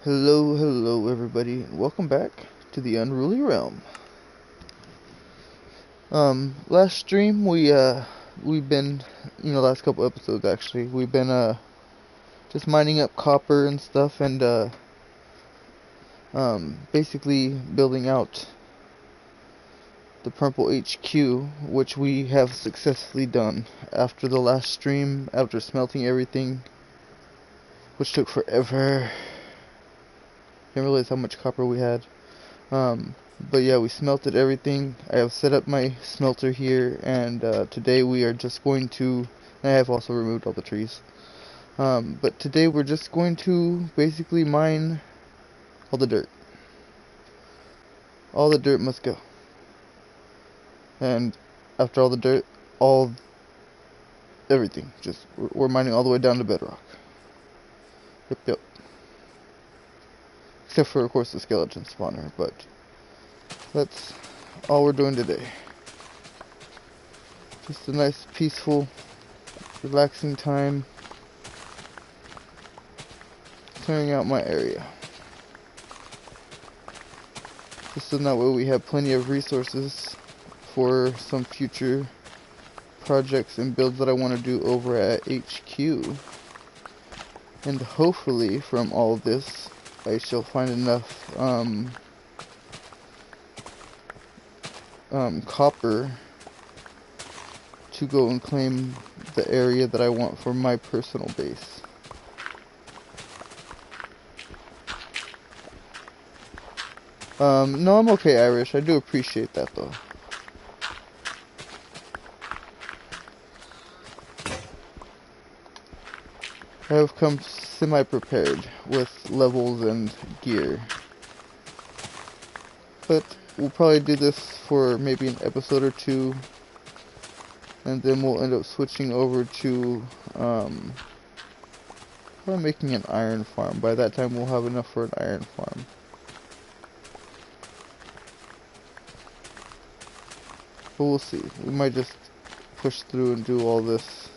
Hello everybody, and welcome back to the Unruly Realm. Last stream we've been, last couple episodes actually, we've been just mining up copper and stuff, and basically building out the Purple HQ, which we have successfully done after the last stream, after smelting everything, which took forever. Didn't realize how much copper we had. But yeah, we smelted everything. I have set up my smelter here, and today we are just going to. I have also removed all the trees. But today we're just going to basically mine all the dirt. All the dirt must go. And after all the dirt, everything. We're mining all the way down to bedrock. Yep. Except for, of course, the skeleton spawner, but that's all we're doing today. Just a nice, peaceful, relaxing time. Clearing out my area. Just so that way we have plenty of resources for some future projects and builds that I want to do over at HQ. And hopefully from all of this I shall find enough copper to go and claim the area that I want for my personal base. No, I'm okay, Irish. I do appreciate that, though. I have come semi-prepared with levels and gear. But we'll probably do this for maybe an episode or two. And then we'll end up switching over to, probably making an iron farm. By that time, we'll have enough for an iron farm. But we'll see. We might just push through and do all this.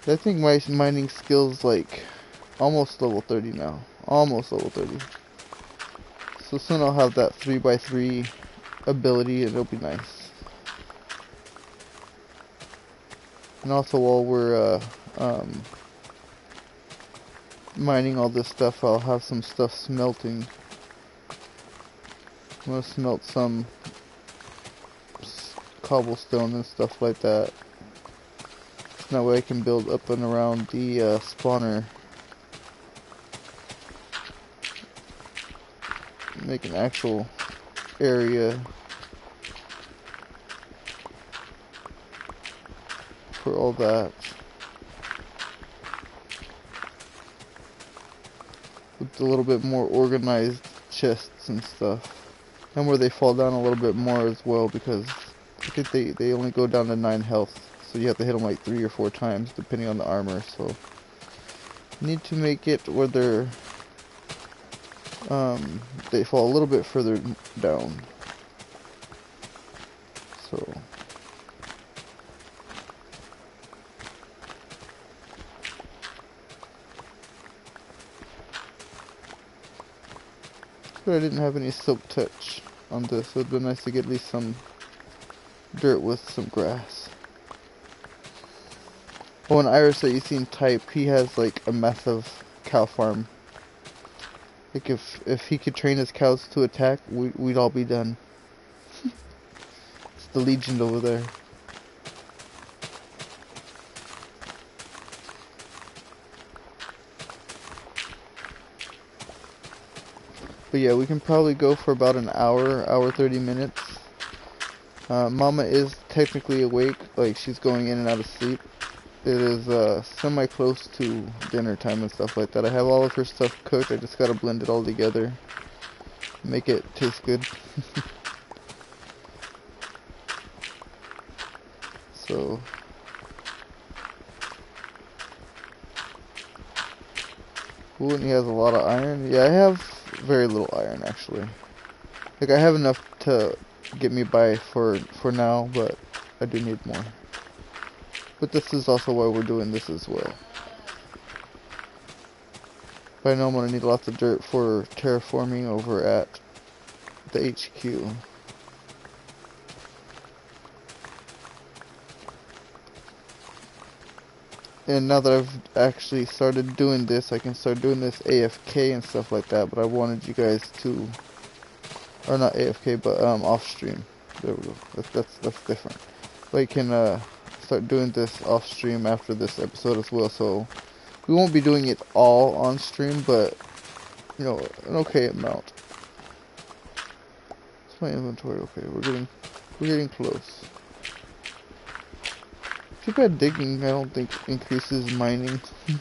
I think my mining skill's like almost level 30 now. Almost level 30. So soon I'll have that 3x3 ability and it'll be nice. And also while we're mining all this stuff, I'll have some stuff smelting. I'm gonna smelt some cobblestone and stuff like that. So that way I can build up and around the spawner. Make an actual area for all that. With a little bit more organized chests and stuff. And where they fall down a little bit more as well, because I think they only go down to 9 health. So you have to hit them like 3 or 4 times depending on the armor. So need to make it where they fall a little bit further down. So but I didn't have any silk touch on this, so it'd be nice to get at least some dirt with some grass. Oh, and Iris that you've seen type, he has like a massive cow farm. Like if he could train his cows to attack, we'd all be done. It's the Legion over there. But yeah, we can probably go for about an hour 30 minutes. Mama is technically awake, like she's going in and out of sleep. It is semi-close to dinner time and stuff like that. I have all of her stuff cooked, I just gotta blend it all together. Make it taste good. So ooh, and he has a lot of iron. Yeah, I have very little iron actually. Like I have enough to get me by for now, but I do need more. But this is also why we're doing this as well. But I know I'm going to need lots of dirt for terraforming over at the HQ. And now that I've actually started doing this, I can start doing this AFK and stuff like that. But I wanted you guys to, or not AFK, but off stream. There we go. That's different. But I can start doing this off stream after this episode as well. So we won't be doing it all on stream, but you know, an okay amount. It's my inventory. Okay, we're getting close. Too bad digging, I don't think, increases mining. To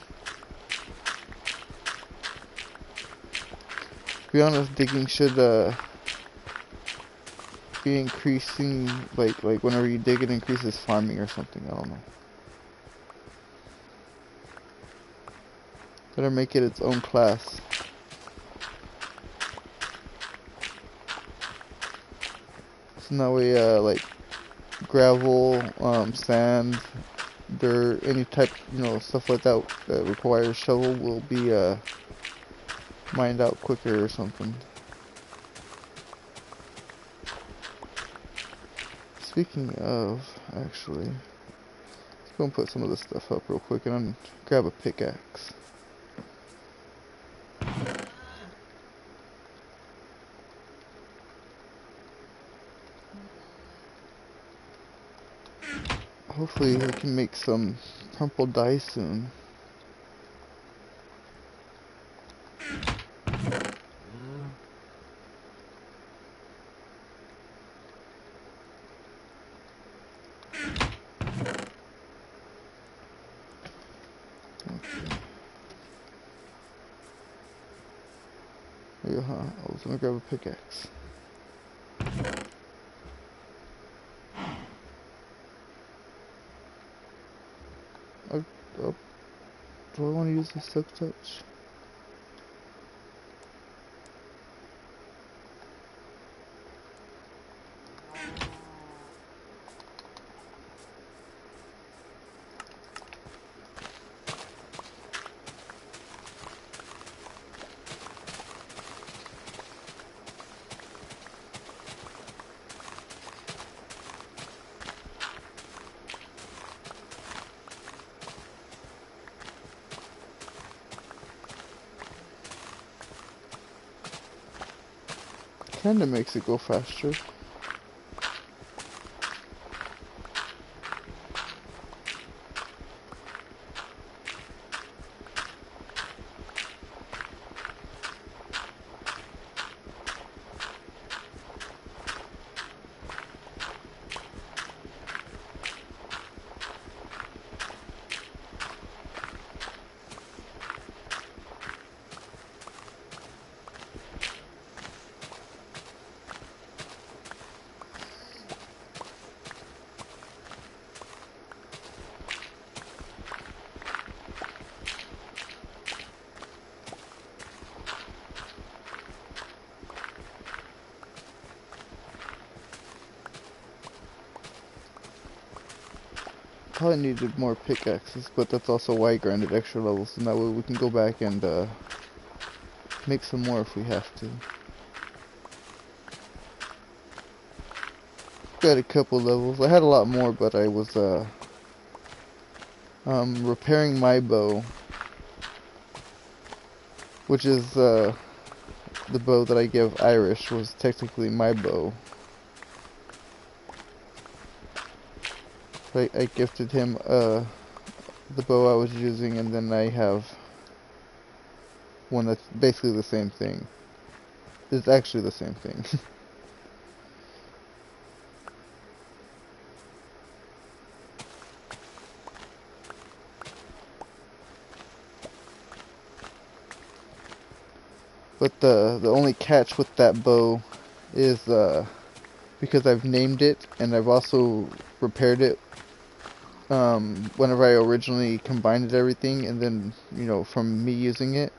be honest, digging should be increasing, like whenever you dig, it increases farming or something. I don't know. Better make it its own class. So that way, like gravel, sand, dirt, any type, you know, stuff like that that requires shovel will be mined out quicker or something. Speaking of, actually, let's go and put some of this stuff up real quick and then grab a pickaxe. Hopefully I can make some purple dye soon. Yeah, I was gonna grab a pickaxe. Oh, do I want to use the silk touch? Kinda makes it go faster. Probably needed more pickaxes, but that's also why I grinded extra levels, and that way we can go back and make some more if we have to. Got a couple levels. I had a lot more, but I was repairing my bow, which is the bow that I give Irish was technically my bow. I gifted him the bow I was using, and then I have one that's basically the same thing. It's actually the same thing. But the only catch with that bow is because I've named it and I've also repaired it whenever I originally combined everything, and then, you know, from me using it,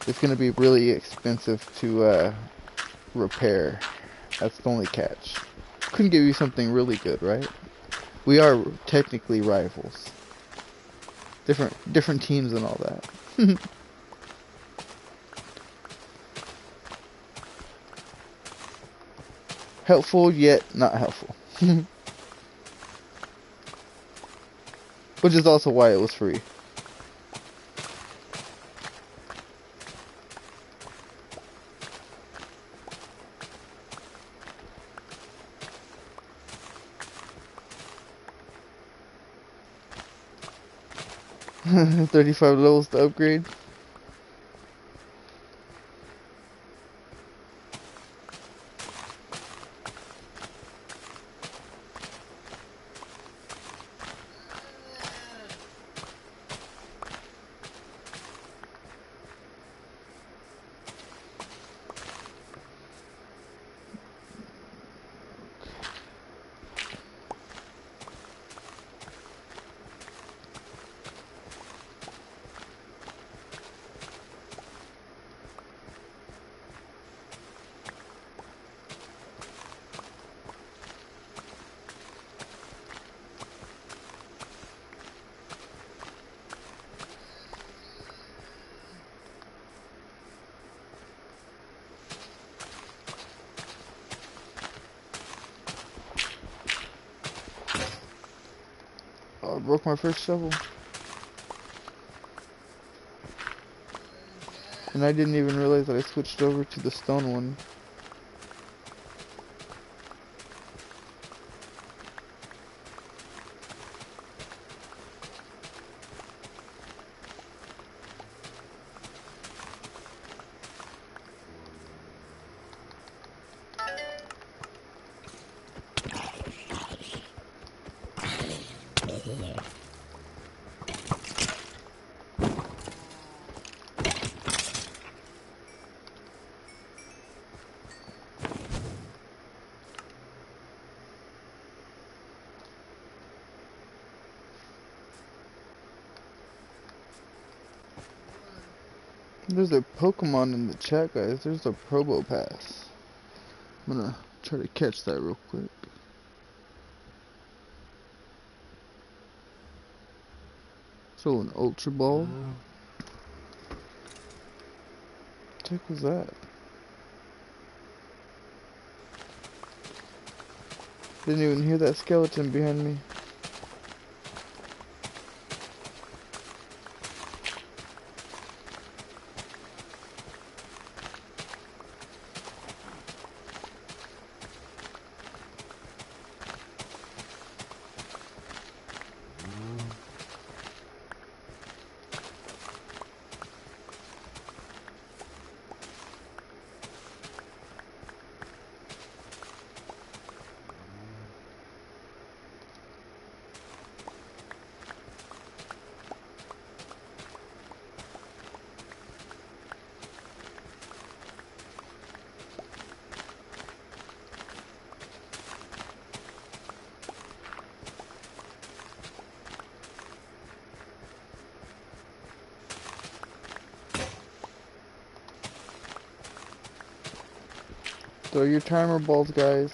it's going to be really expensive to repair. That's the only catch. Couldn't give you something really good, right? We are technically rivals. Different teams and all that. Helpful yet not helpful. Which is also why it was free. $35 levels to upgrade. Oh, I broke my first shovel. And I didn't even realize that I switched over to the stone one. There's a Pokemon in the chat, guys. There's a Probo Pass. I'm gonna try to catch that real quick. So an Ultra Ball. What the heck was that? Didn't even hear that skeleton behind me. Throw your timer balls, guys.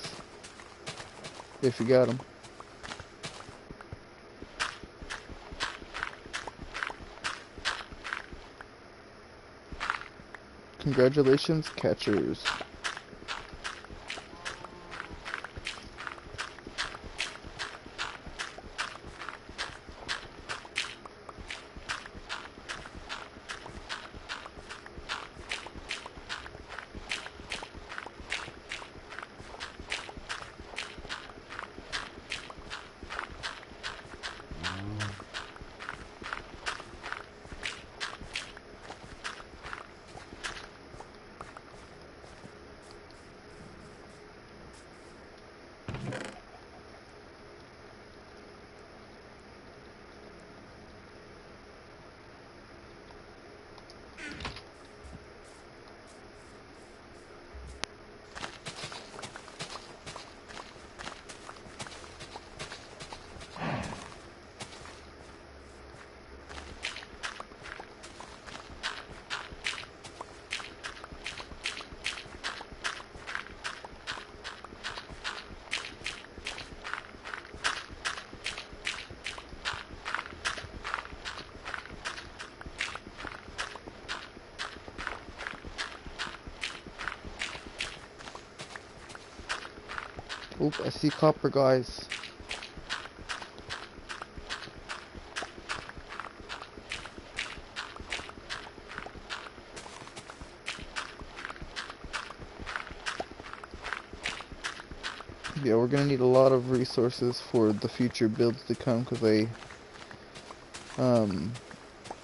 If you got them. Congratulations, catchers. Oop, I see copper, guys. Yeah, we're gonna need a lot of resources for the future builds to come, because I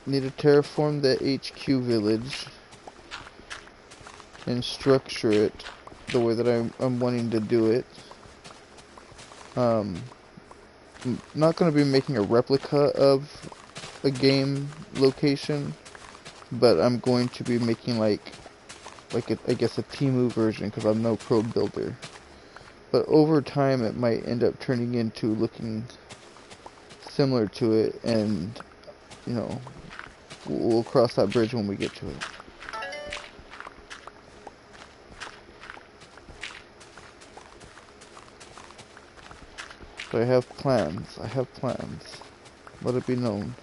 need to terraform the HQ village and structure it the way that I'm wanting to do it. I'm not going to be making a replica of a game location, but I'm going to be making I guess a Temu version, because I'm no pro builder. But over time it might end up turning into looking similar to it, and you know, we'll cross that bridge when we get to it. So I have plans. Let it be known.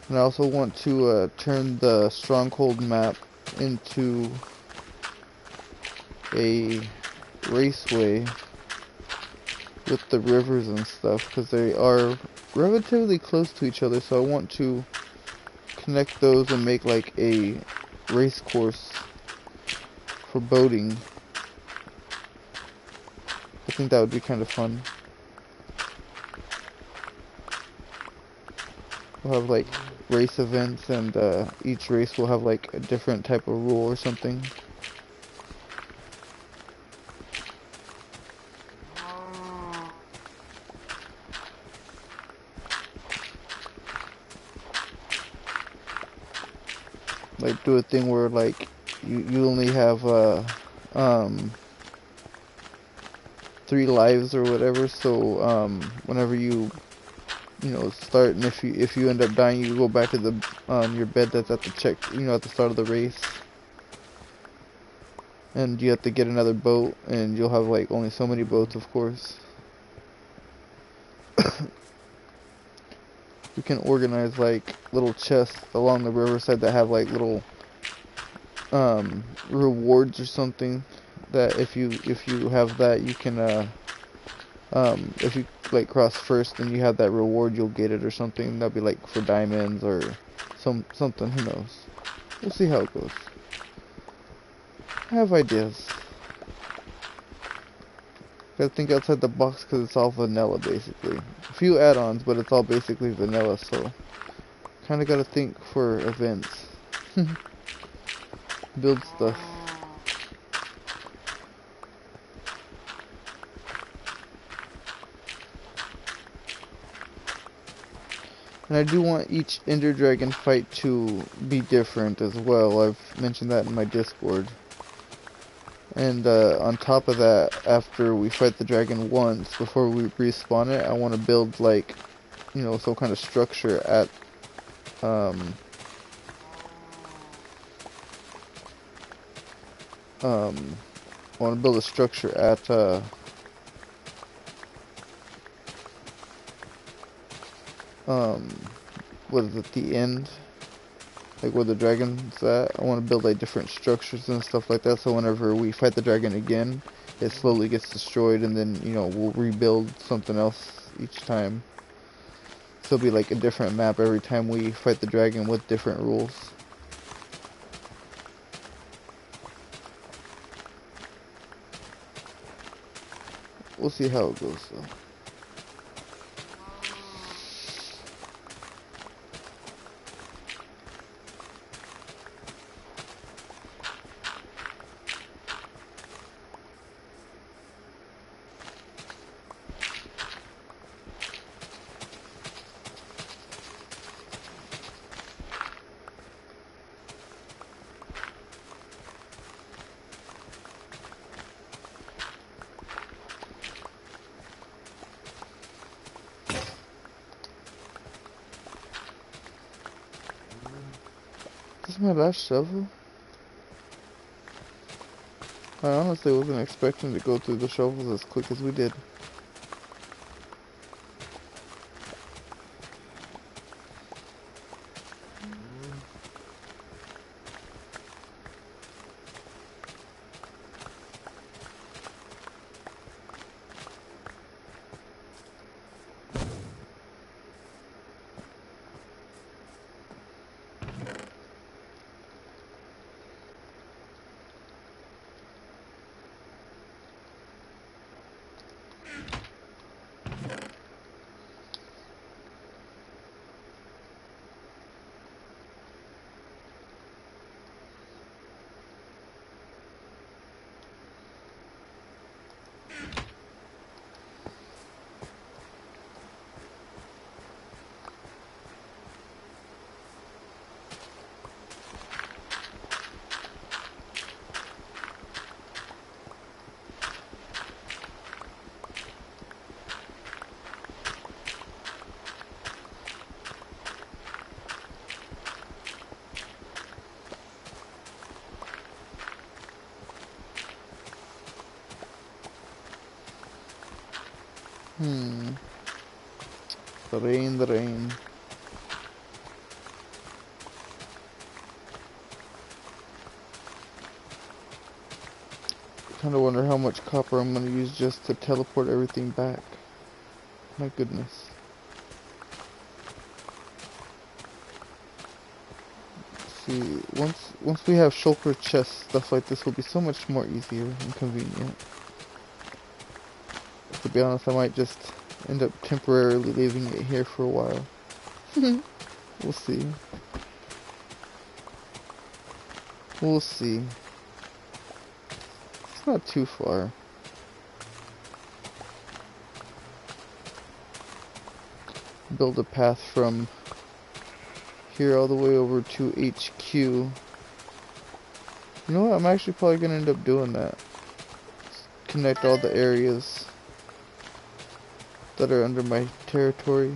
And I also want to turn the stronghold map into a raceway with the rivers and stuff, because they are relatively close to each other, so I want to connect those and make like a race course for boating. I think that would be kind of fun. We'll have like race events, and each race will have like a different type of rule or something. Like do a thing where like you only have 3 lives or whatever, so whenever you start, and if you end up dying, you go back to the your bed that's at the at the start of the race, and you have to get another boat, and you'll have like only so many boats, of course. You can organize like little chests along the riverside that have like little rewards or something, that if you have that, you can if you like cross first and you have that reward, you'll get it or something. That'll be like for diamonds or something, who knows. We'll see how it goes. I have ideas. Gotta think outside the box, because it's all vanilla basically. A few add-ons, but it's all basically vanilla, so kinda gotta think for events. Build stuff. And I do want each Ender Dragon fight to be different as well. I've mentioned that in my Discord. And on top of that, after we fight the dragon once, before we respawn it, I want to build like, some kind of structure at I want to build a structure at what is it, the end, like where the dragon's at. I want to build like different structures and stuff like that, so whenever we fight the dragon again, it slowly gets destroyed, and then we'll rebuild something else each time. So it'll be like a different map every time we fight the dragon with different rules. We'll see how it goes though. This is my last shovel? I honestly wasn't expecting to go through the shovels as quick as we did. Hmm. The rain, the rain. Kinda wonder how much copper I'm gonna use just to teleport everything back. My goodness. See, once we have shulker chests, stuff like this will be so much more easier and convenient. To be honest, I might just end up temporarily leaving it here for a while. We'll see. We'll see. It's not too far. Build a path from here all the way over to HQ. You know what? I'm actually probably gonna end up doing that. Connect all the areas that are under my territory.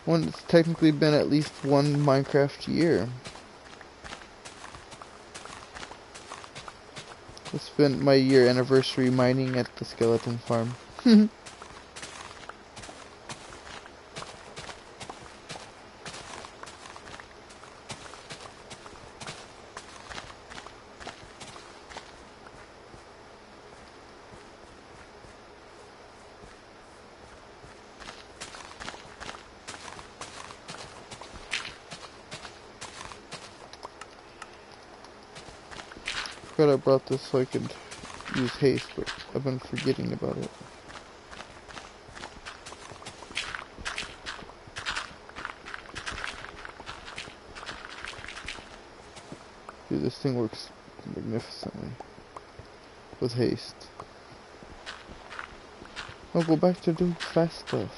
When it's technically been at least one Minecraft year. It's been my year anniversary mining at the skeleton farm. Forgot I brought this so I could use haste, but I've been forgetting about it. Dude, this thing works magnificently with haste. I'll go back to doing fast stuff.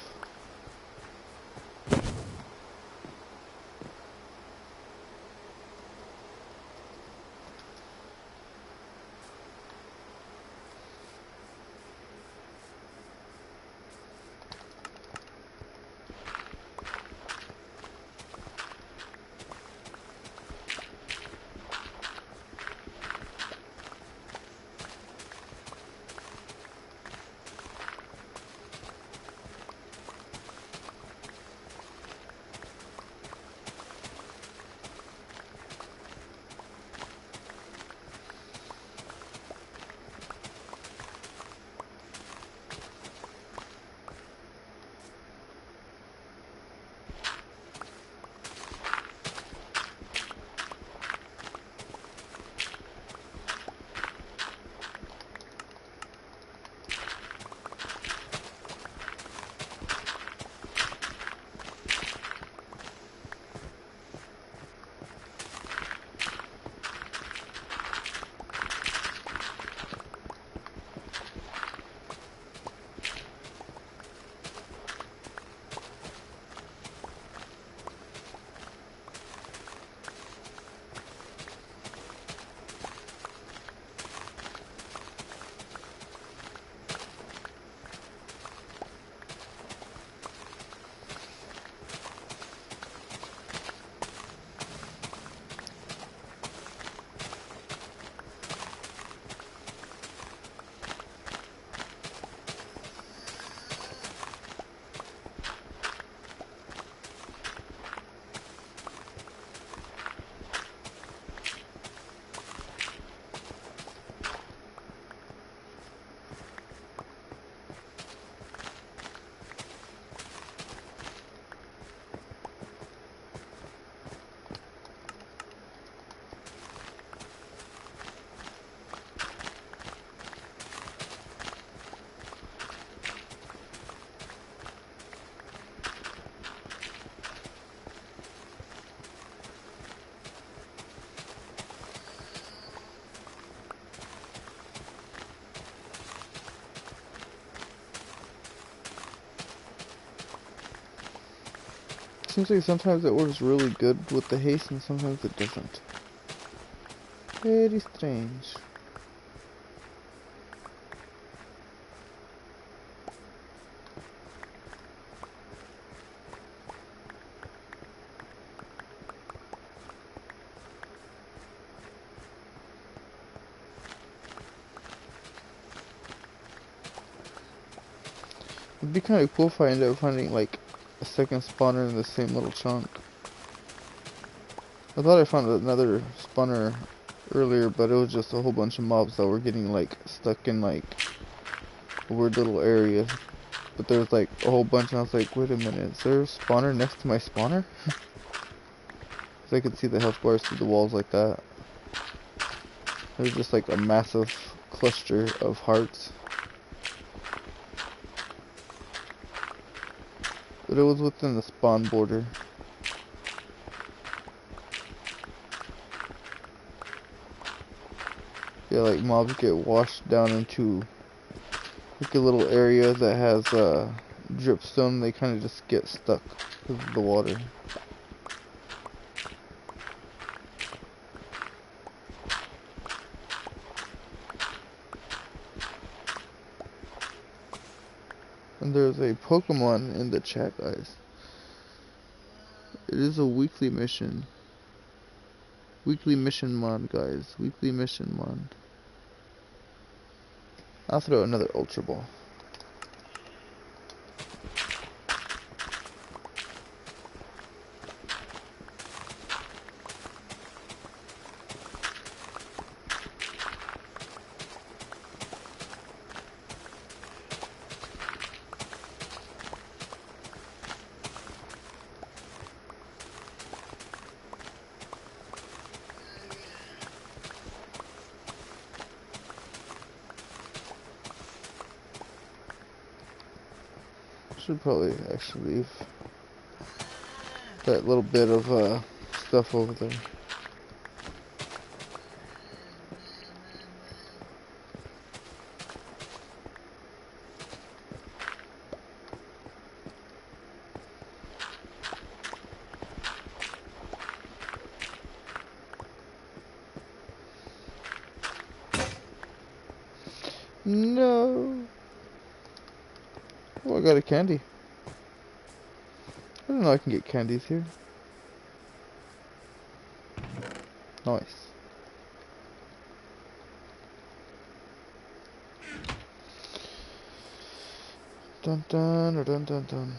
seems like sometimes it works really good with the haste and sometimes it doesn't. Very strange. It'd be kind of cool if I ended up finding like a second spawner in the same little chunk. I thought I found another spawner earlier, but it was just a whole bunch of mobs that were getting like stuck in like a weird little area. But there was like a whole bunch and I was like, wait a minute, is there a spawner next to my spawner? So I could see the health bars through the walls like that. It was just like a massive cluster of hearts. But it was within the spawn border. Yeah, like mobs get washed down into like a little area that has dripstone. They kind of just get stuck because of the water. And there's a Pokemon in the chat, guys. It is a weekly mission. Weekly mission mod, guys. Weekly mission mod. I'll throw another Ultra Ball. Should probably actually leave that little bit of stuff over there. No. Oh, I got a candy. I don't know I can get candies here. Nice. Dun dun or dun dun dun.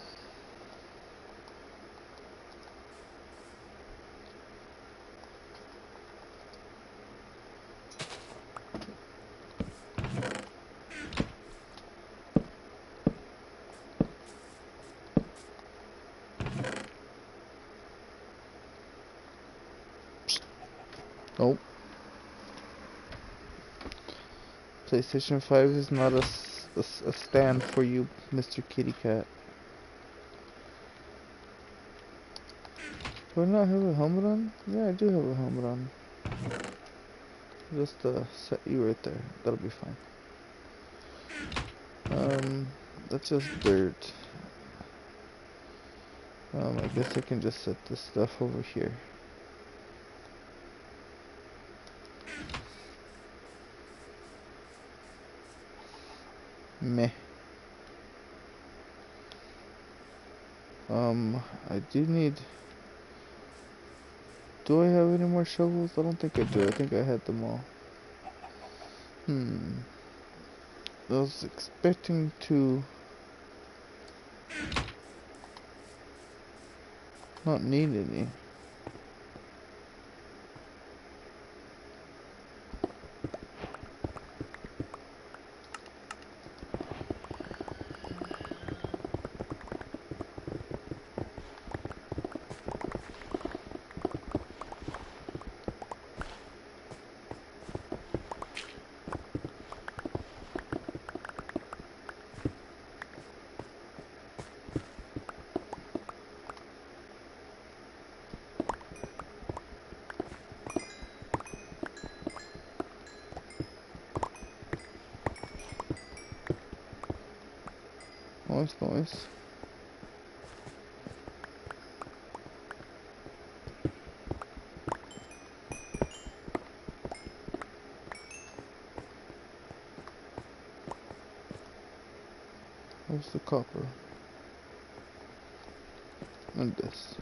Nope. PlayStation 5 is not a stand for you, Mr. Kitty Cat. Do I not have a helmet on? Yeah, I do have a helmet on. Just set you right there. That'll be fine. That's just dirt. I guess I can just set this stuff over here. Meh. I do need... Do I have any more shovels? I don't think I do. I think I had them all. I was expecting to not need any. Nice, nice. Where's the copper? And this.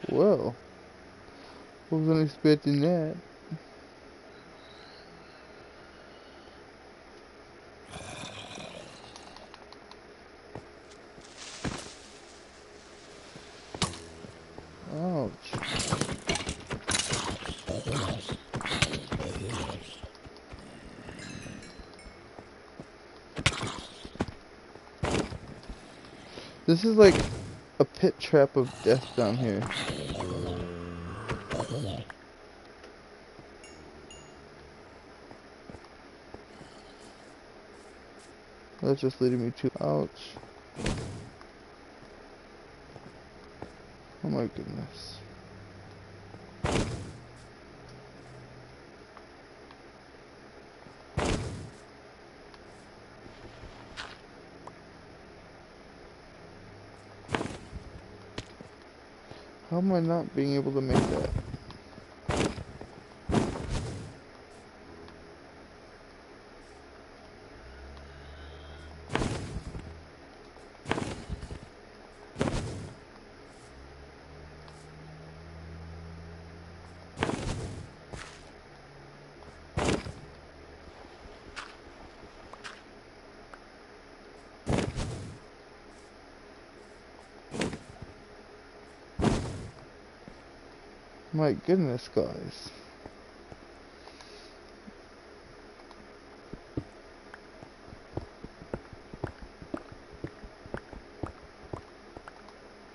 Well, wasn't expecting that. Ouch. This is like a pit trap of death down here. That's just leading me to... Ouch. Oh my goodness. How am I not being able to make that? My goodness, guys.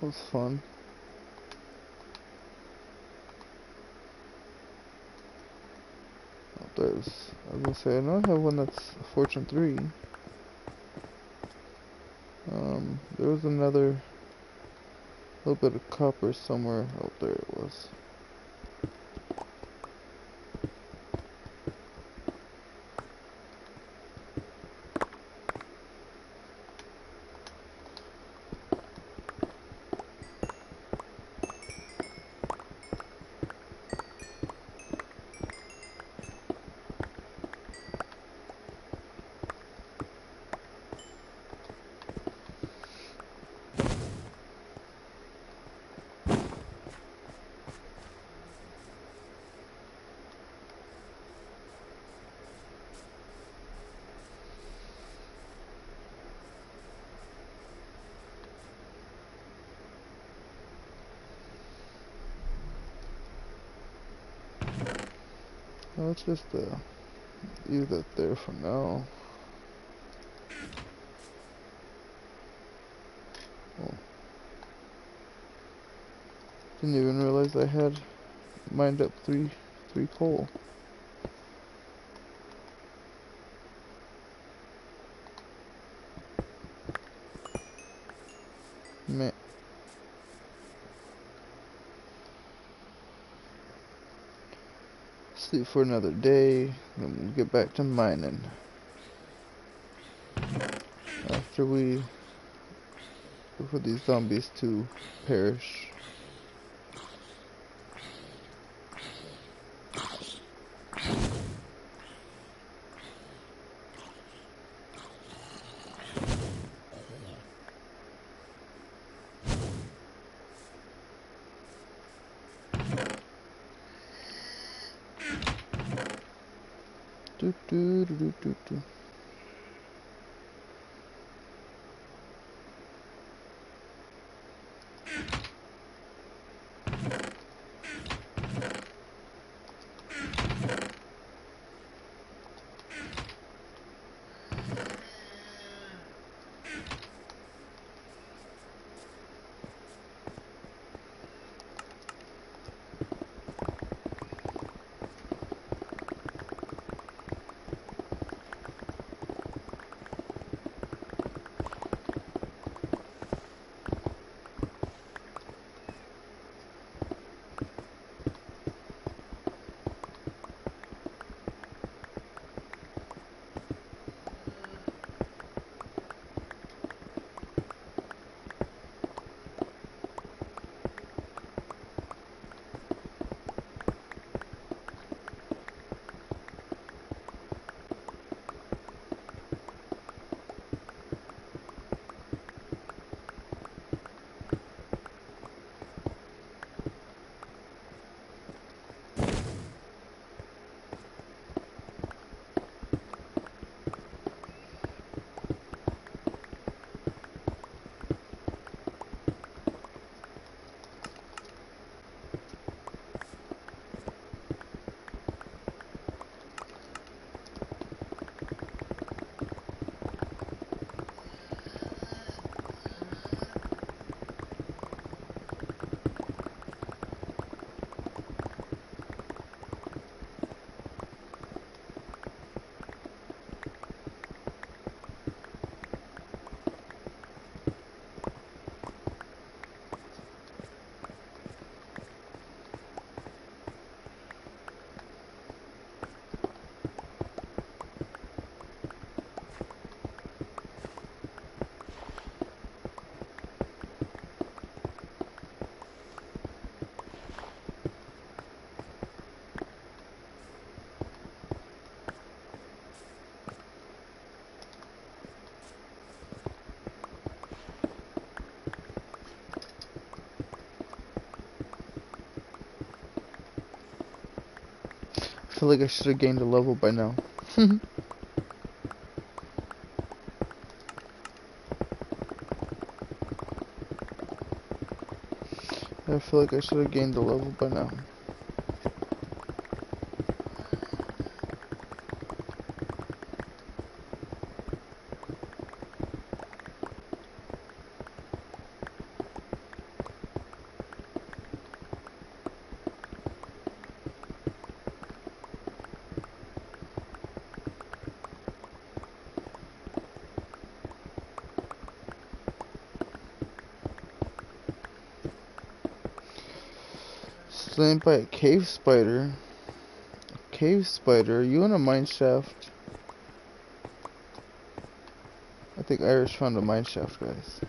That was fun. Oh, there's... I was gonna say, I know I have one that's Fortune 3. There was another little bit of copper somewhere. Oh, there it was. Let's just leave that there for now. Oh. Didn't even realize I had mined up three coal. Man. Sleep for another day, then we'll get back to mining. After we wait for these zombies to perish. Do do do do do do. feel like I should have gained a level by now. I feel like I should have gained a level by now. Slain by a cave spider. Cave spider? Are you in a mine shaft? I think Irish found a mine shaft, guys.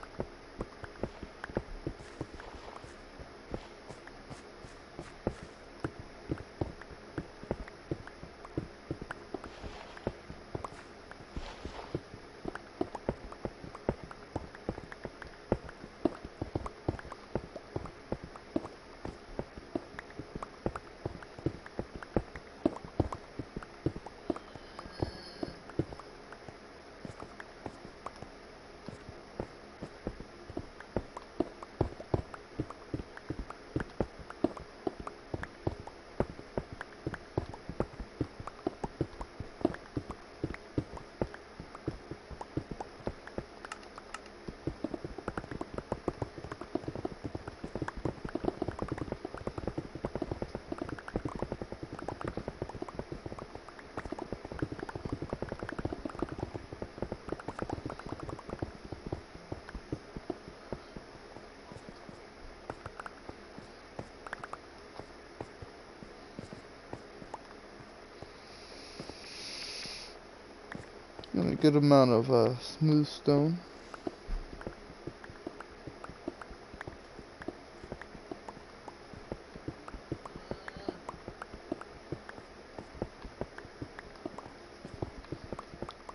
And a good amount of smooth stone.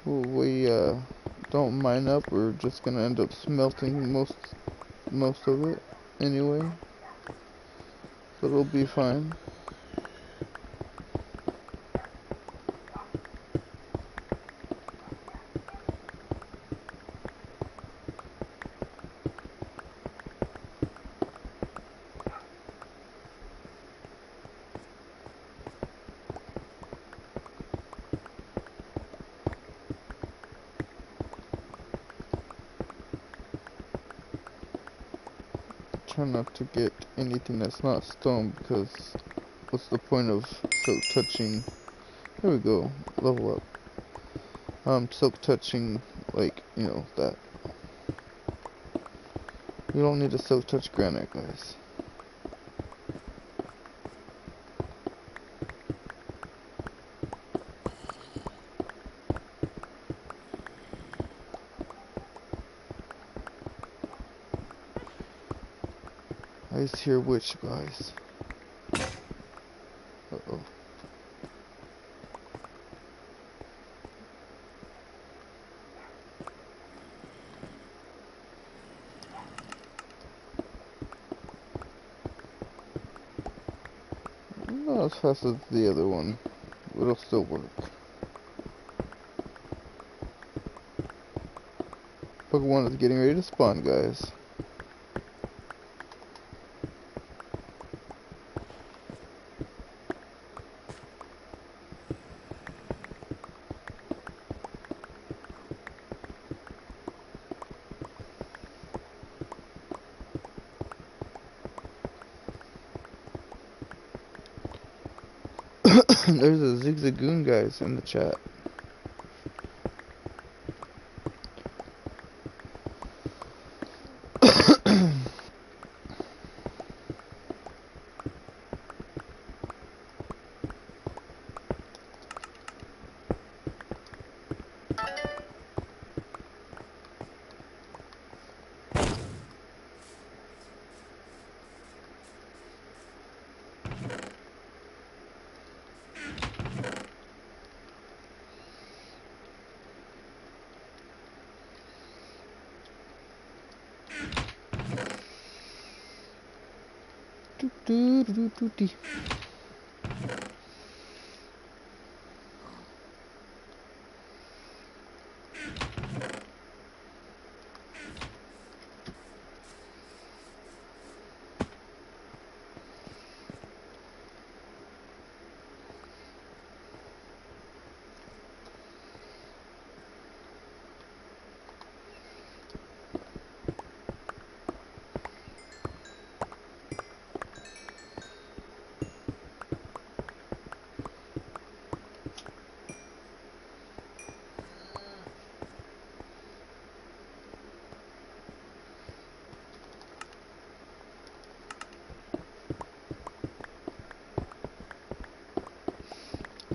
Well, we don't mine up, we're just gonna end up smelting most of it anyway. So it'll be fine. Try not to get anything that's not stone, because what's the point of silk touching? There we go, level up. Silk touching, like, you know, that. You don't need a silk touch granite, guys. I just hear witch, guys. Uh-oh. Not as fast as the other one, but it'll still work. P.1 is getting ready to spawn, guys. There's a zigzagoon, guys, in the chat.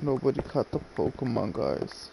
Nobody caught the Pokemon, guys.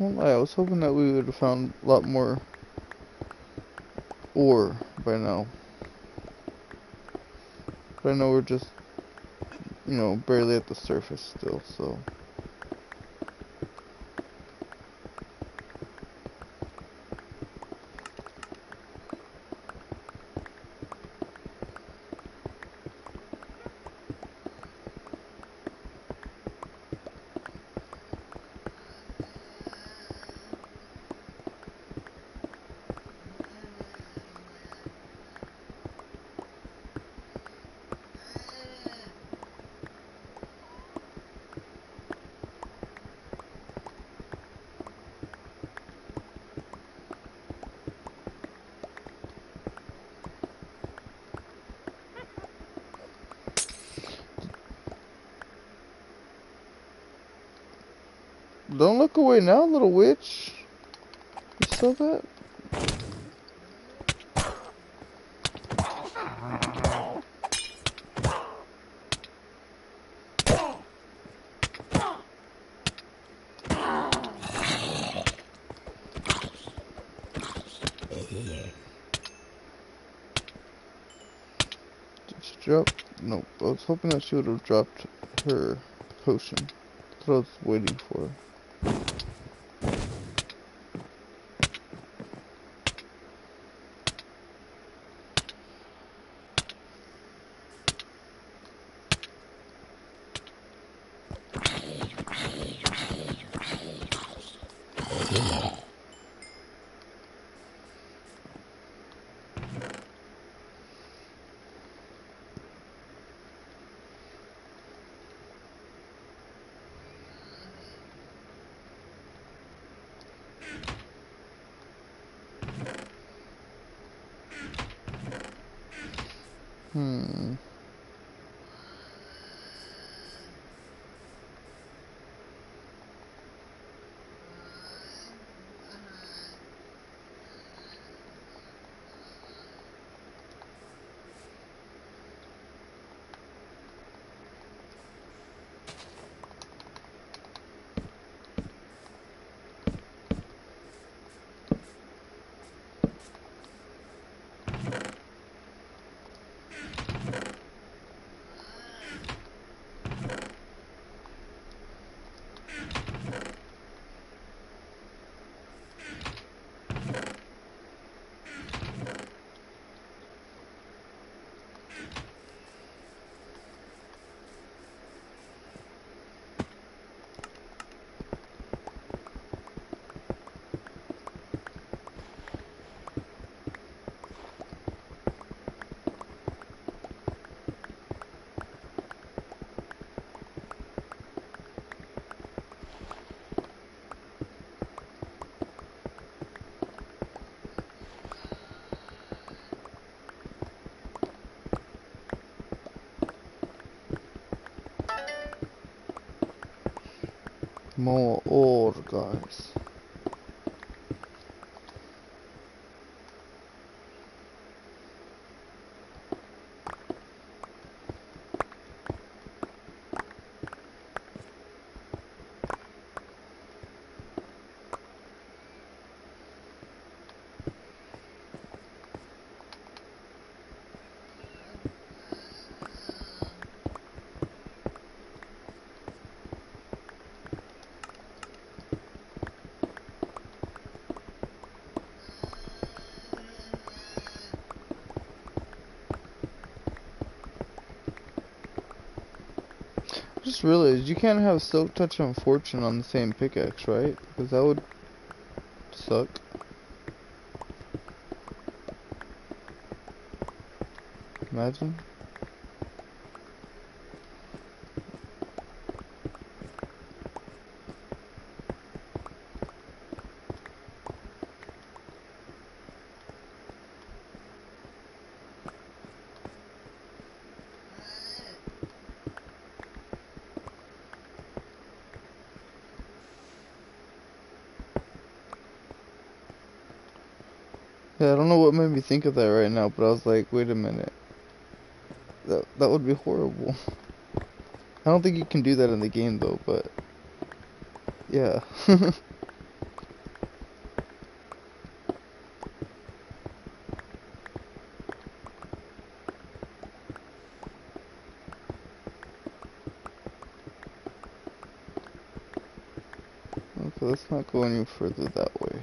Well, I was hoping that we would have found a lot more ore by now. But I know we're just, you know, barely at the surface still, so. Don't look away now, little witch. You saw that? Did she drop? Nope. I was hoping that she would have dropped her potion. That's what I was waiting for. Hmm. More ore, guys. Just realized you can't have Silk Touch and Fortune on the same pickaxe, right? Because that would suck. Imagine. Yeah, I don't know what made me think of that right now, but I was like, wait a minute. That would be horrible. I don't think you can do that in the game though, but yeah. Okay, let's not go any further that way.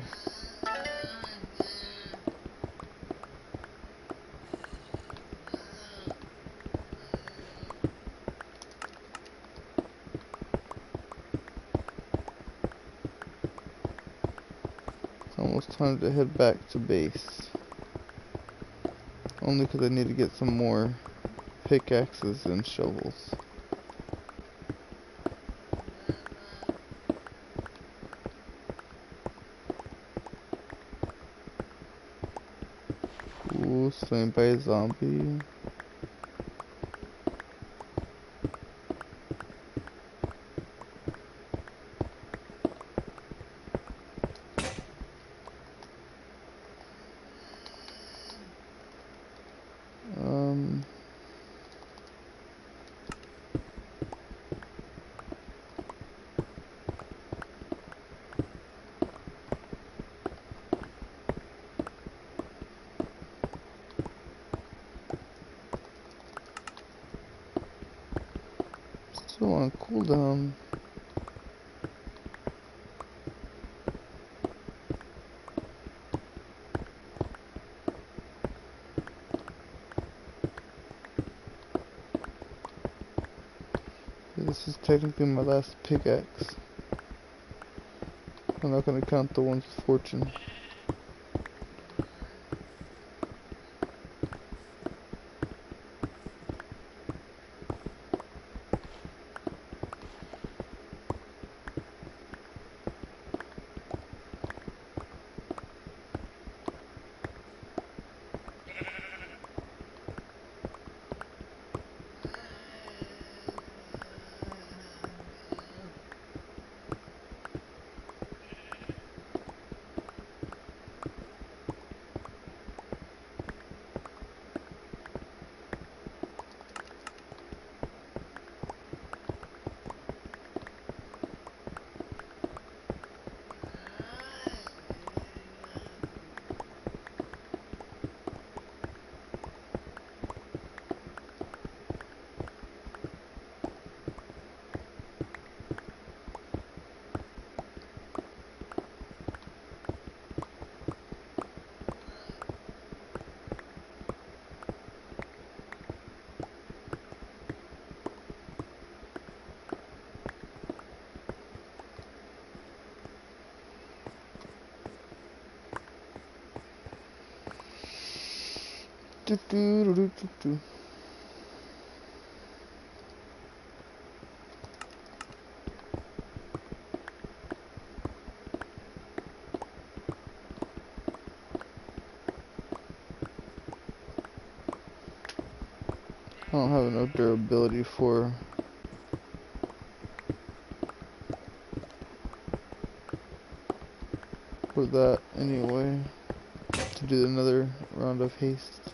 It's almost time to head back to base. Only because I need to get some more pickaxes and shovels. Ooh, slain by a zombie. Um... Still on cooldown. This is technically my last pickaxe. I'm not gonna count the ones with fortune. Do, do, do, do, do, do. I don't have enough durability for for that anyway, to do another round of haste.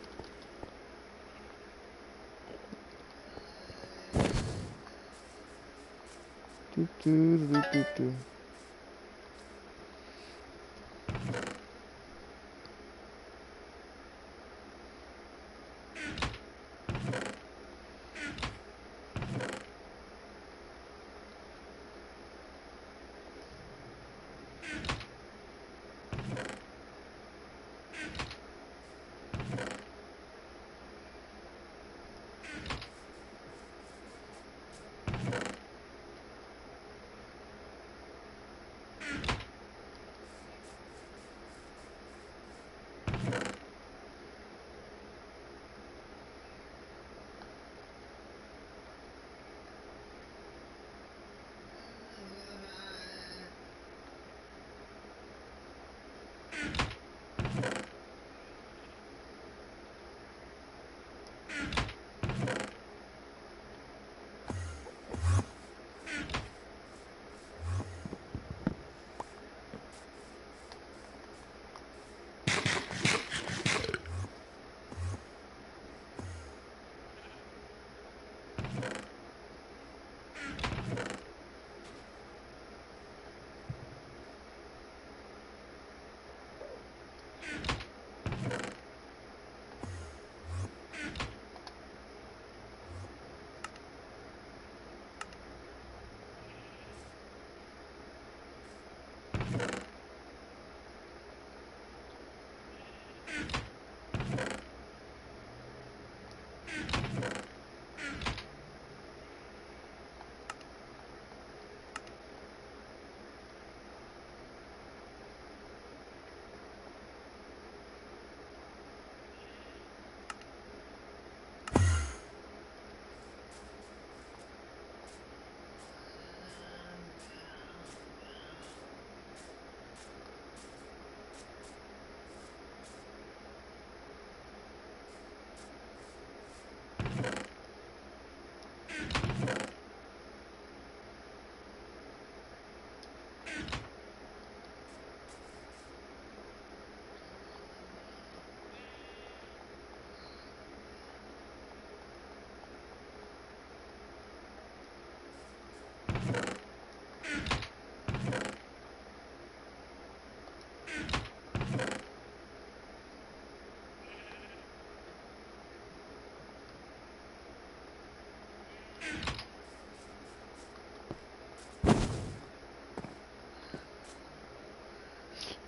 Do do do do do.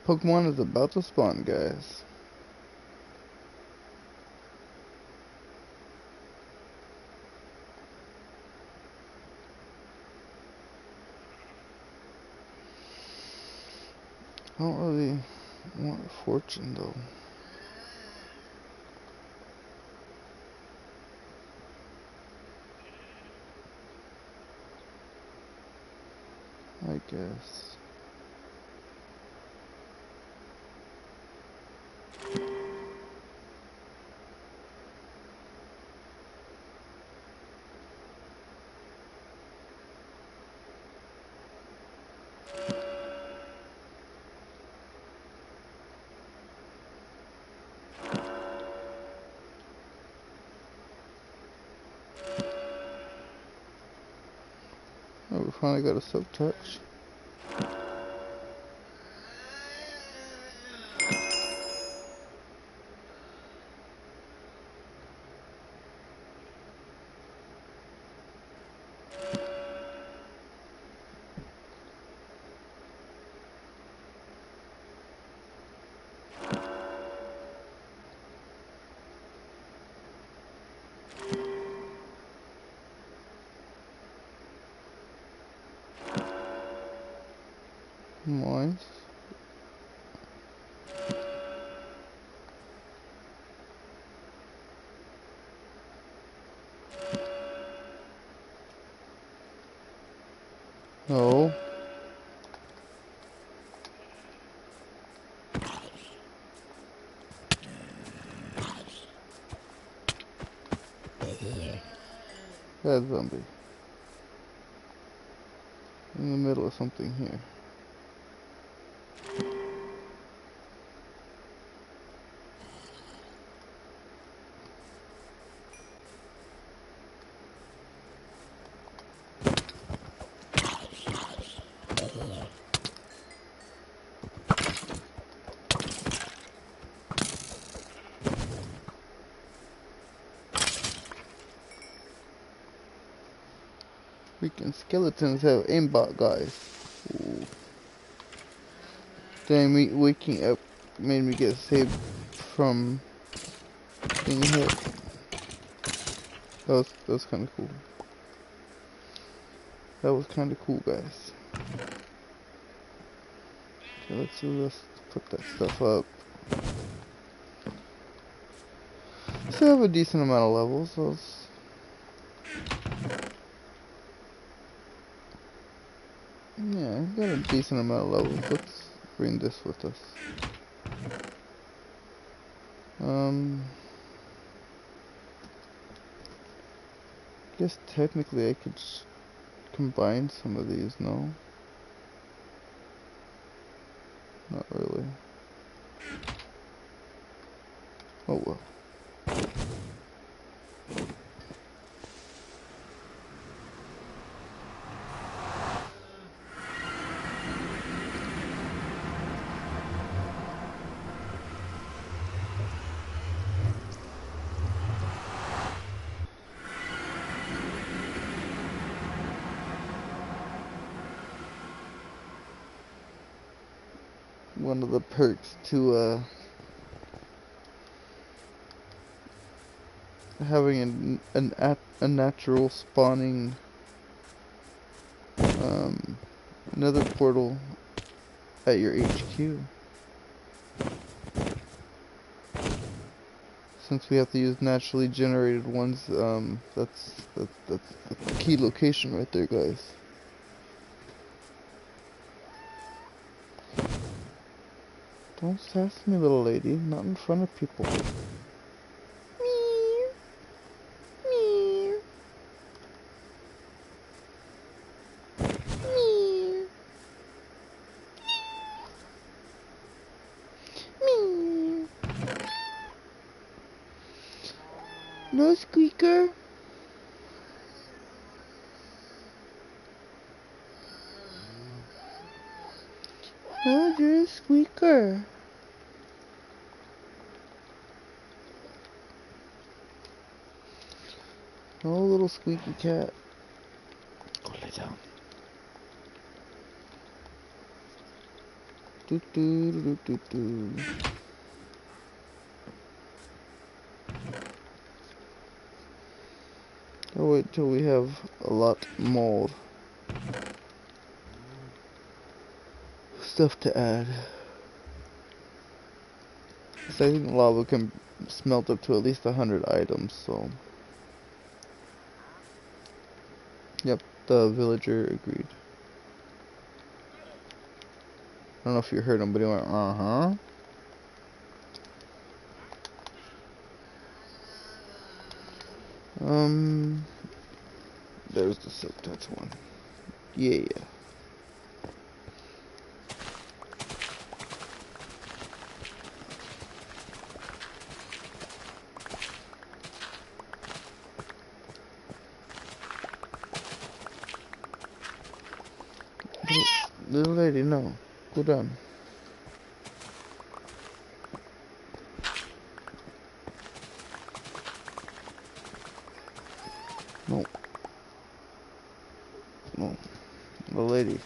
Pokemon is about to spawn, guys. I don't really want fortune though. I guess. Oh, we finally got a soak touch. Nice. No. That zombie. In the middle of something here. Freaking skeletons have aimbot, guys. Ooh. Dang, me waking up made me get saved from being hit. That was kind of cool. That was kind of cool, guys. Okay, let's put that stuff up. Still have a decent amount of levels, so it's... Yeah, got a decent amount of levels. Let's bring this with us. Guess technically I could combine some of these, no? Not really. Oh well. One of the perks to having a natural spawning nether portal at your HQ. Since we have to use naturally generated ones, that's the key location right there, guys. Don't sass me, little lady. Not in front of people. Meow. Meow. Meow. Meow. No squeaker. No, you're a squeaker. No little squeaky cat. Go lay down. Do do do do do. I'll wait till we have a lot more stuff to add. So I think lava can smelt up to at least 100 items, so... Yep, the villager agreed. I don't know if you heard him, but he went, uh-huh. There's the silk touch one. Yeah. Little lady, no. Go down. No. No. Little lady.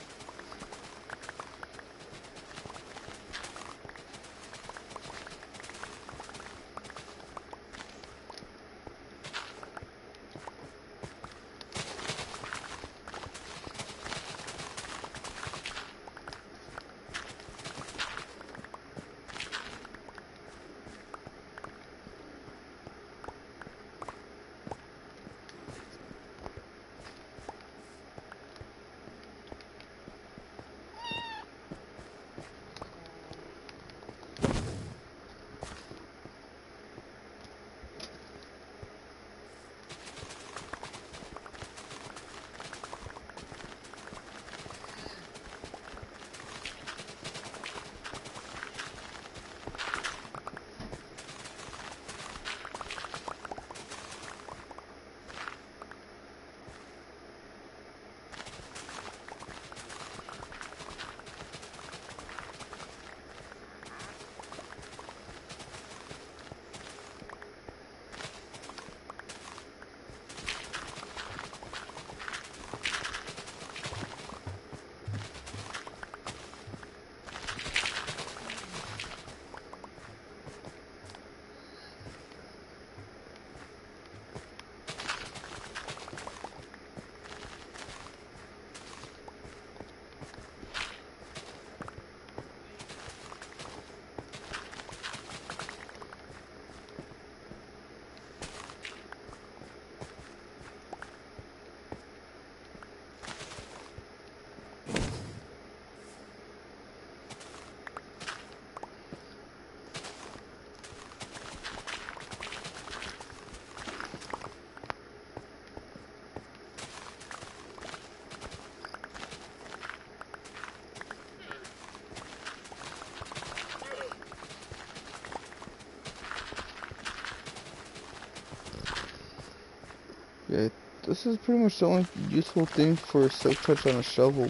Yeah, this is pretty much the only useful thing for silk touch on a shovel,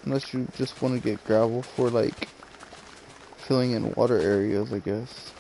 unless you just want to get gravel for like filling in water areas, I guess.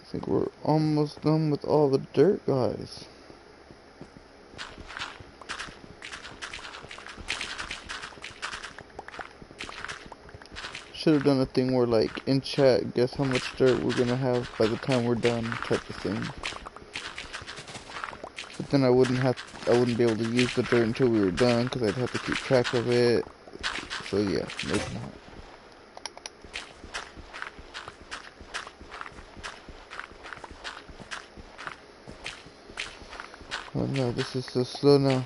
I think we're almost done with all the dirt, guys. Should have done a thing where, like, in chat, guess how much dirt we're gonna have by the time we're done, type of thing. But then I wouldn't be able to use the dirt until we were done, because I'd have to keep track of it. So yeah, maybe not. Oh no, this is so slow now.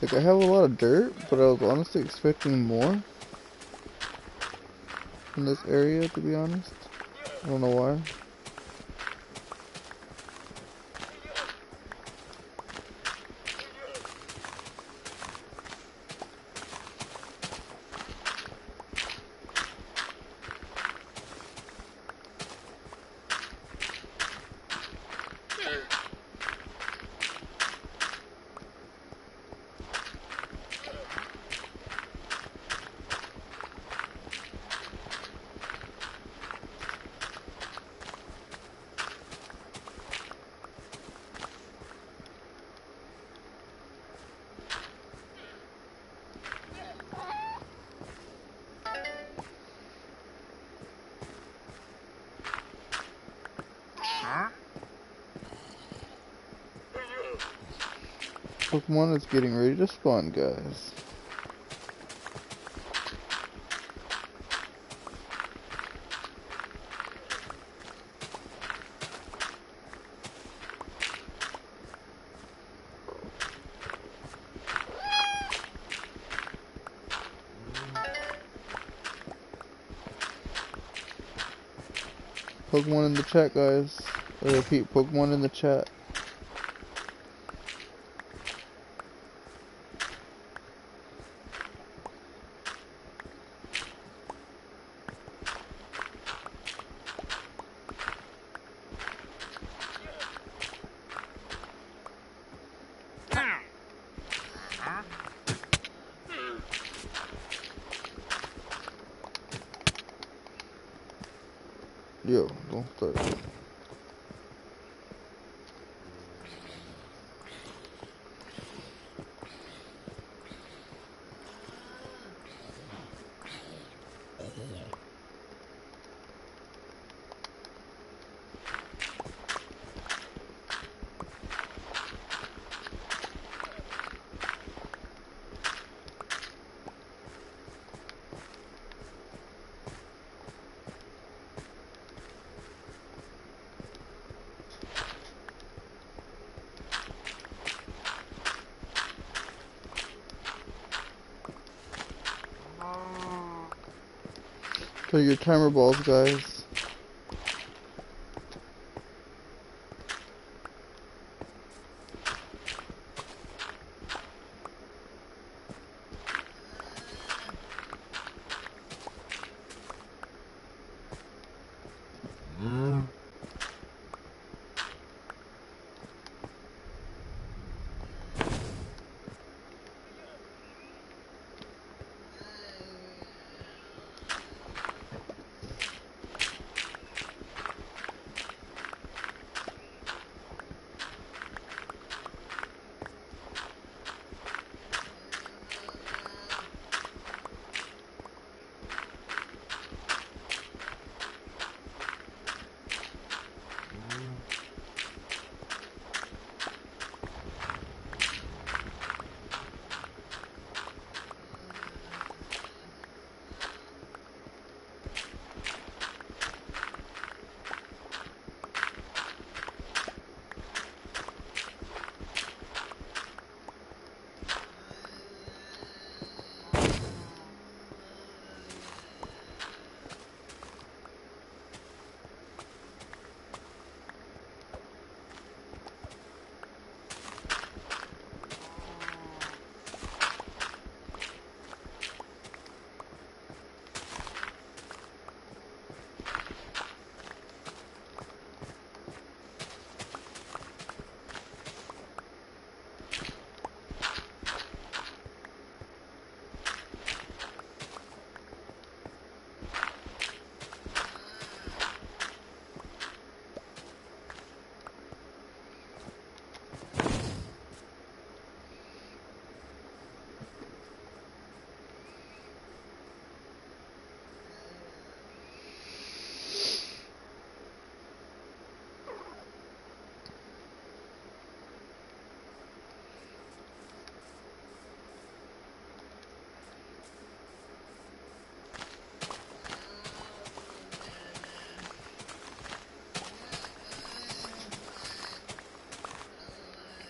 Like, I have a lot of dirt, but I was honestly expecting more in this area, to be honest. I don't know why. Pokemon is getting ready to spawn, guys. Pokemon in the chat, guys. I repeat, Pokemon in the chat. Yo, don't start. Play your timer balls, guys.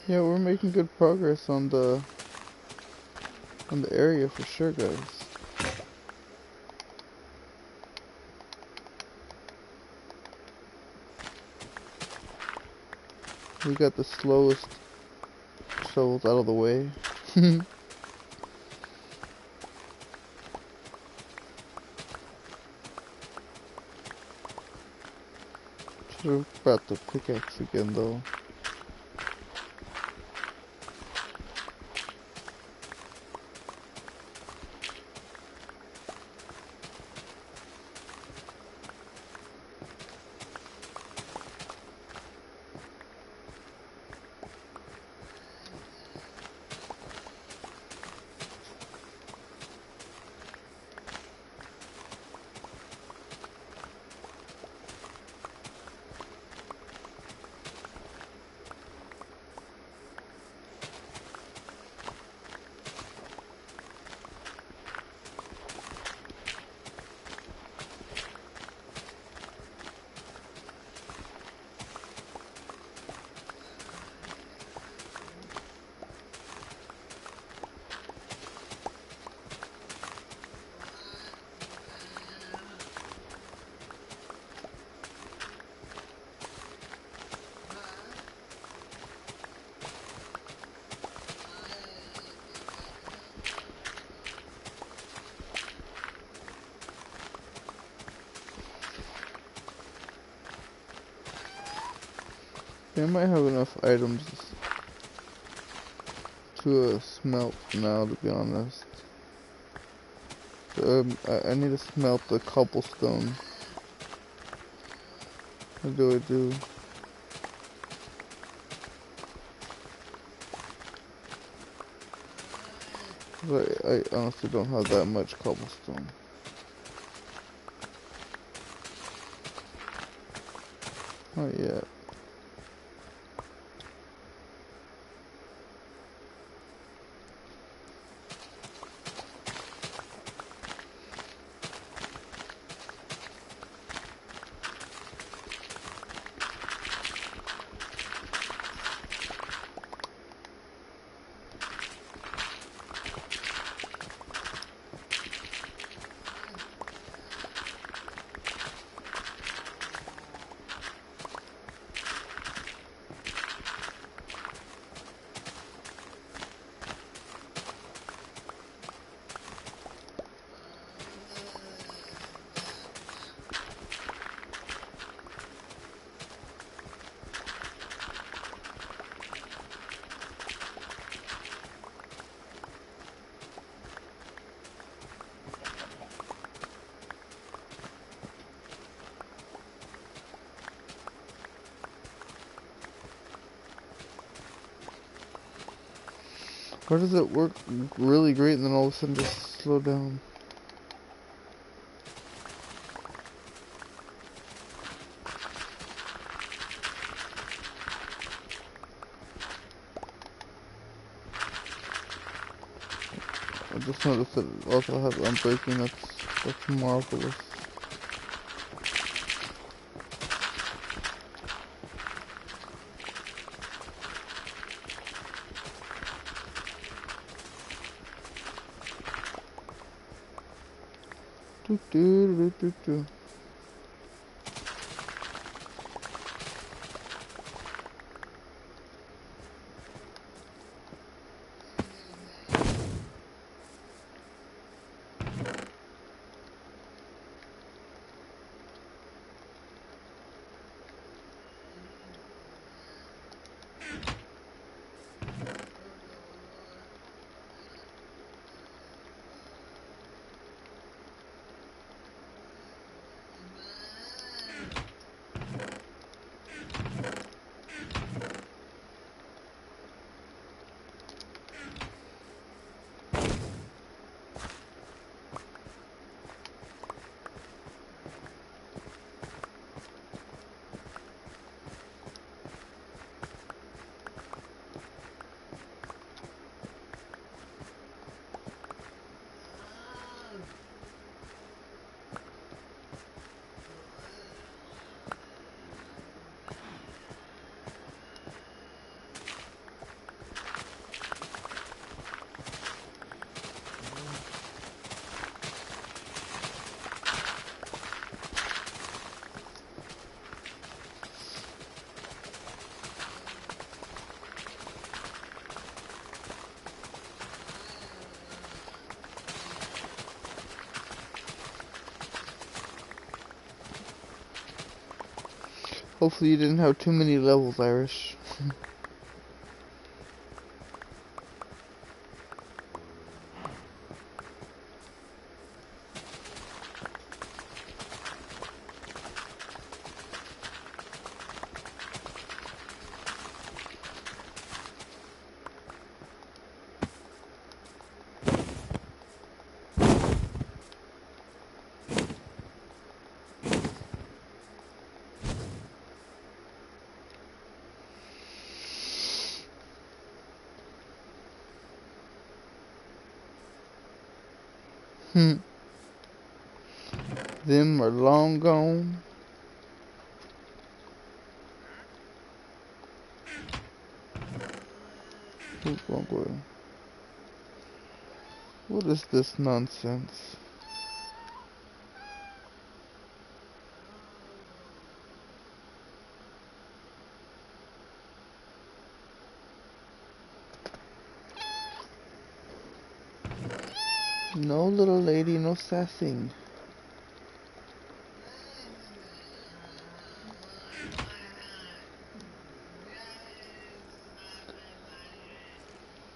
Yeah, we're making good progress on the On the area for sure, guys. We got the slowest shovels out of the way. Should've brought the pickaxe again though. I might have enough items to smelt now, to be honest. I need to smelt the cobblestone. What do I do? I honestly don't have that much cobblestone. Not yet. Why does it work really great and then all of a sudden just slow down? I just noticed that it also has unbreaking. That's marvelous. Do do do do do. Hopefully you didn't have too many levels, Irish. Them are long gone. Who's wrong way? What is this nonsense? No, little lady, no sassing.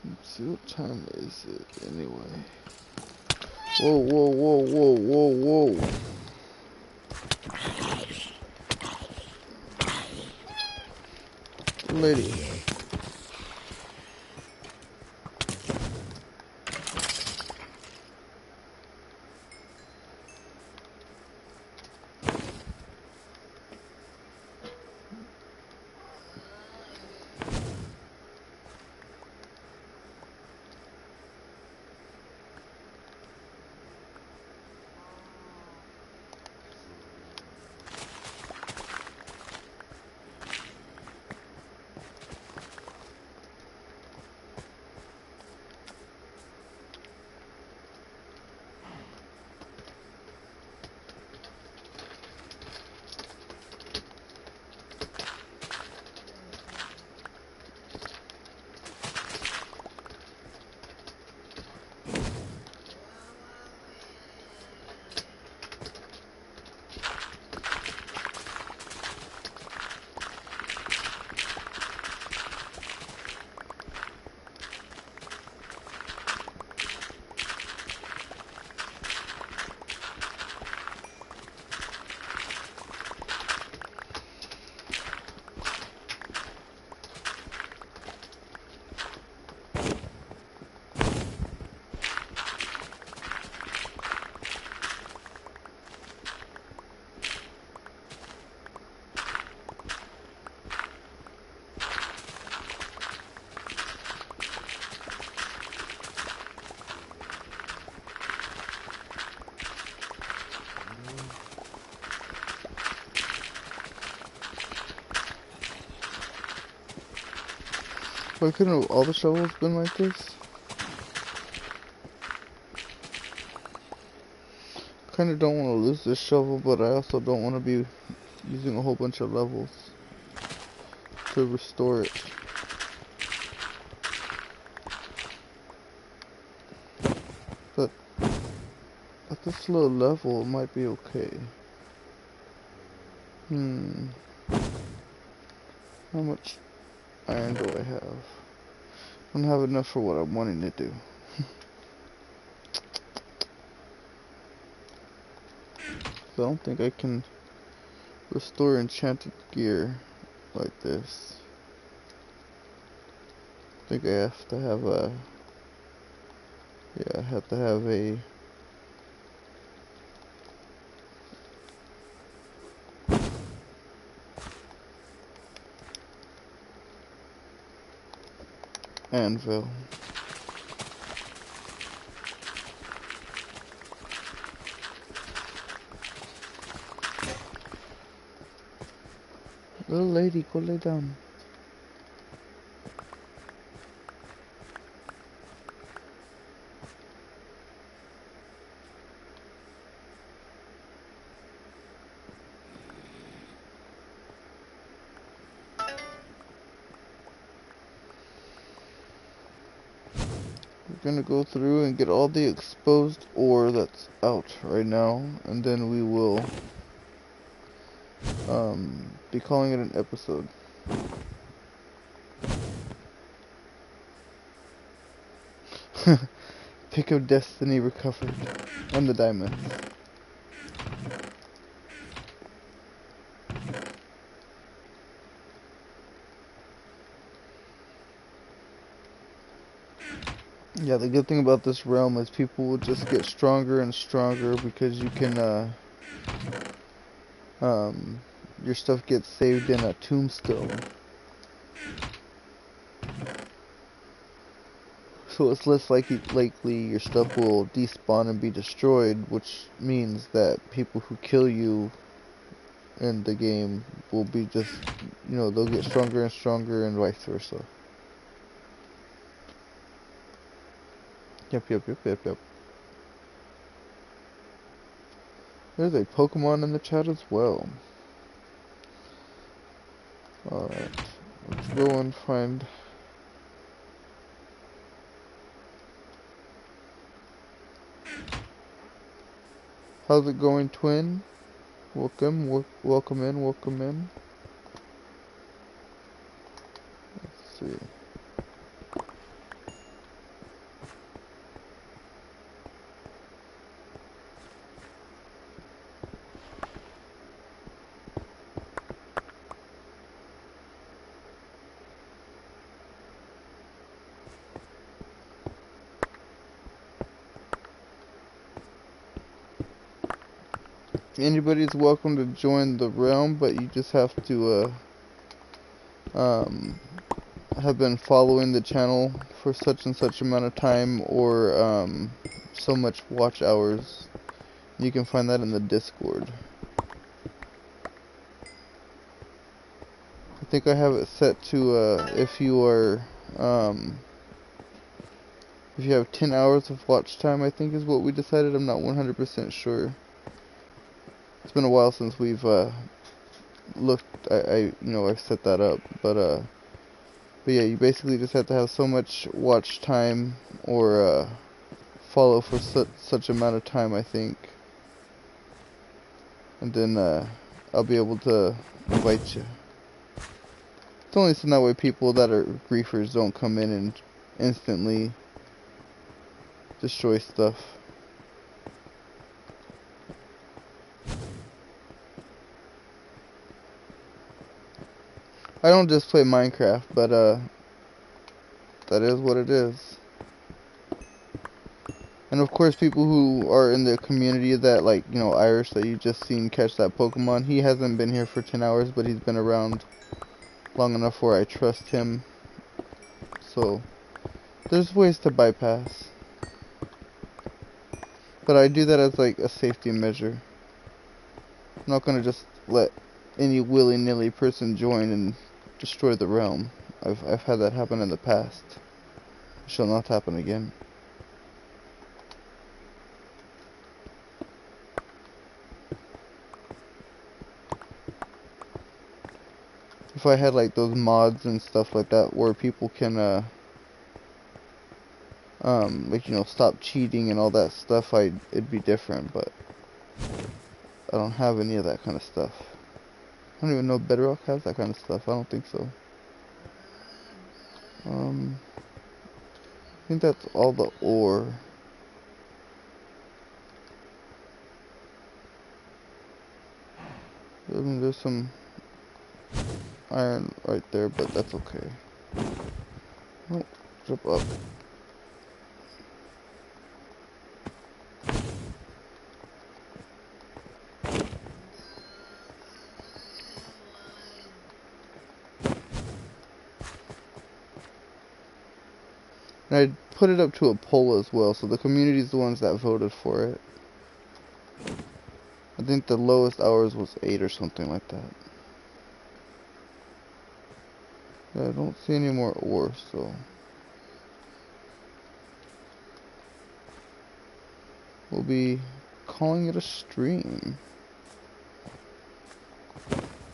Let's see, what time is it anyway? Whoa, whoa, whoa, whoa, whoa, whoa. Lady. Why couldn't all the shovels been like this? Kinda don't want to lose this shovel, but I also don't want to be using a whole bunch of levels to restore it. But at this low level, it might be okay. How much iron do I have? I don't have enough for what I'm wanting to do. So I don't think I can restore enchanted gear like this. I think I have to have a... Yeah, I have to have a... anvil. Little lady, go lay down. We're gonna go through and get all the exposed ore that's out right now, and then we will be calling it an episode. Pick of Destiny recovered. And the diamonds. Yeah, the good thing about this realm is people will just get stronger and stronger because you can, your stuff gets saved in a tombstone. So it's less likely your stuff will despawn and be destroyed, which means that people who kill you in the game will be just, they'll get stronger and stronger and vice versa. Yep. There's a Pokemon in the chat as well. Alright, let's go and find... How's it going, twin? Welcome in. Let's see. Anybody's welcome to join the realm, but you just have to have been following the channel for such and such amount of time, or so much watch hours. You can find that in the Discord. I think I have it set to if you have 10 hours of watch time, I think is what we decided. I'm not 100% sure. It's been a while since we've looked. I've set that up, but yeah, you basically just have to have so much watch time or follow for such amount of time, I think, and then I'll be able to invite you. It's only so that way people that are griefers don't come in and instantly destroy stuff. I don't just play Minecraft, but that is what it is. And of course, people who are in the community that, like, Irish that you just seen catch that Pokemon, he hasn't been here for 10 hours, but he's been around long enough where I trust him. So, there's ways to bypass. But I do that as, like, a safety measure. I'm not gonna just let any willy-nilly person join and destroy the realm. I've had that happen in the past. It shall not happen again. If I had like those mods and stuff like that where people can stop cheating and all that stuff, it'd be different, but I don't have any of that kind of stuff. I don't even know Bedrock has that kind of stuff. I don't think so. I think that's all the ore. I mean, there's some iron right there, but that's okay. Oh, jump up. And I put it up to a poll as well, so the community's the ones that voted for it. I think the lowest hours was 8 or something like that. Yeah, I don't see any more ore, so we'll be calling it a stream.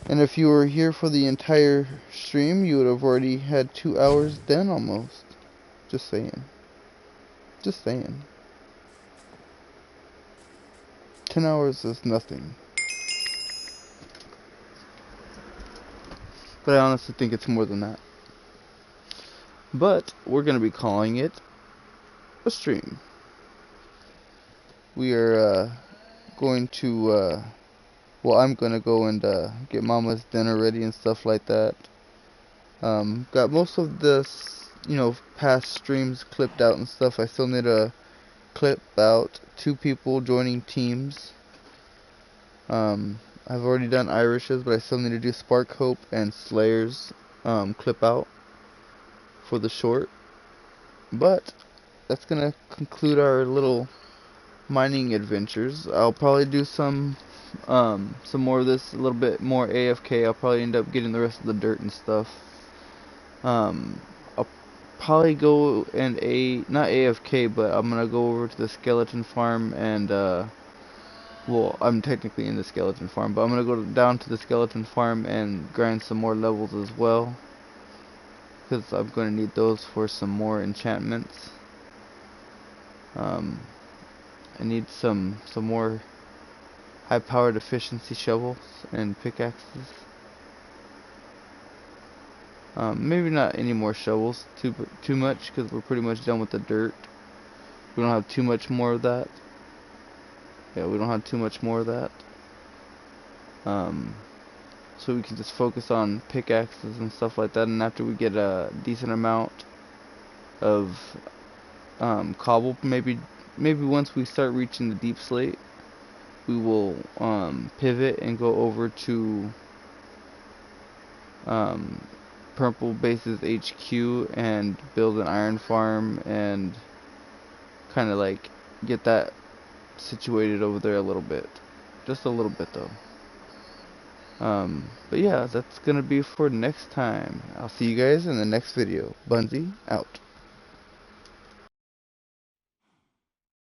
And if you were here for the entire stream, you would have already had 2 hours done almost. Just saying. Just saying. 10 hours is nothing. but I honestly think it's more than that. But we're gonna be calling it a stream. We are going to well, I'm gonna go and get Mama's dinner ready and stuff like that. Got most of this, past streams clipped out and stuff. I still need to clip out 2 people joining teams. I've already done Irish's, but I still need to do Spark Hope and Slayer's clip out for the short. But that's gonna conclude our little mining adventures. I'll probably do some more of this, a little bit more AFK. I'll probably end up getting the rest of the dirt and stuff. I'll probably go and not AFK, but I'm gonna go over to the skeleton farm and well, I'm technically in the skeleton farm, but I'm gonna go down to the skeleton farm and grind some more levels as well, because I'm gonna need those for some more enchantments. I need some more high-powered efficiency shovels and pickaxes. Maybe not any more shovels, too much, because we're pretty much done with the dirt. We don't have too much more of that. Yeah, we don't have too much more of that. So we can just focus on pickaxes and stuff like that. And after we get a decent amount of cobble, maybe once we start reaching the deep slate, we will pivot and go over to Purple Base's HQ and build an iron farm and kind of like get that situated over there a little bit. Just a little bit though. But yeah, that's gonna be for next time. I'll see you guys in the next video. Bunzy out.